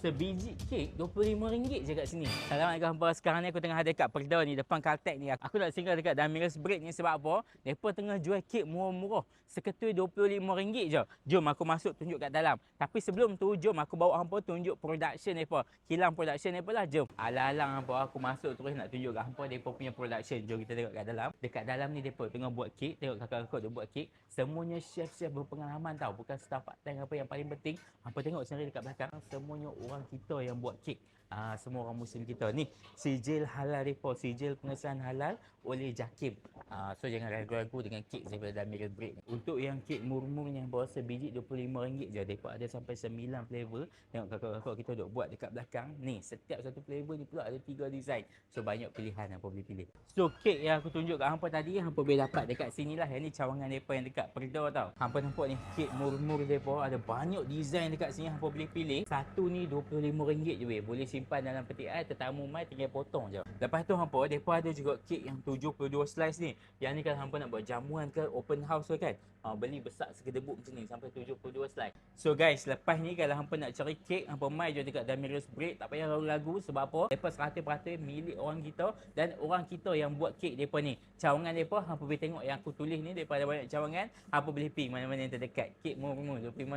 Sebiji kek RM25 je kat sini. Assalamualaikum hampa. Sekarang ni aku tengah ada kat Perda ni, depan Caltex ni. Aku nak singgah dekat Damiris Break ni sebab apa? Depa tengah jual kek murah-murah. Seketui RM25 je. Jom aku masuk tunjuk kat dalam. Tapi sebelum tu, jom aku bawa hampa tunjuk production depa. Kilang production depa lah, jom. Alang-alang hampa, aku masuk terus nak tunjuk kat hampa depa punya production. Jom kita tengok kat dalam. Dekat dalam ni depa tengah buat kek. Tengok kakak-kakak dia buat kek. Semuanya chef-chef berpengalaman tau. Bukan staff part time apa yang paling penting. Hampa tengok sendiri dekat belakang. Semuanya orang kita yang buat kek. Semua orang muslim kita ni sijil halal depa, sijil pengesahan halal oleh JAKIM. So jangan ragu-ragu dengan kek daripada Damiris Break ni. Untuk yang kek murmur yang bawah sebiji RM25 je. Depa ada sampai 9 flavor. Tengok kakak-kakak kita duk buat dekat belakang. Ni setiap satu flavor ni pula ada 3 design. So banyak pilihan hampa boleh pilih. So kek yang aku tunjuk kat hampa tadi, hampa boleh dapat dekat sini lah. Yang ni cawangan depa yang dekat Perda tau. Hampa nampak ni kek murmur depa, ada banyak design dekat sini hampa boleh pilih. Satu ni RM25 je weh. Boleh simpan dalam peti ais, tetamu mai tinggal potong je. Lepas tu hampa, depa ada juga kek yang 72 slice ni. Yang ni kalau hampa nak buat jamuan ke, open house ke kan, beli besar segedebuk macam ni sampai 72 slice. So guys, lepas ni kalau hampa nak cari kek, hampa mai je dekat Damiris Break. Tak payah ragu-ragu sebab apa? Depa 100% milik orang kita dan orang kita yang buat kek depa ni. Cawangan depa hampa boleh tengok yang aku tulis ni, depa ada banyak cawangan. Hampa boleh pilih mana-mana yang terdekat. Kek murmur RM25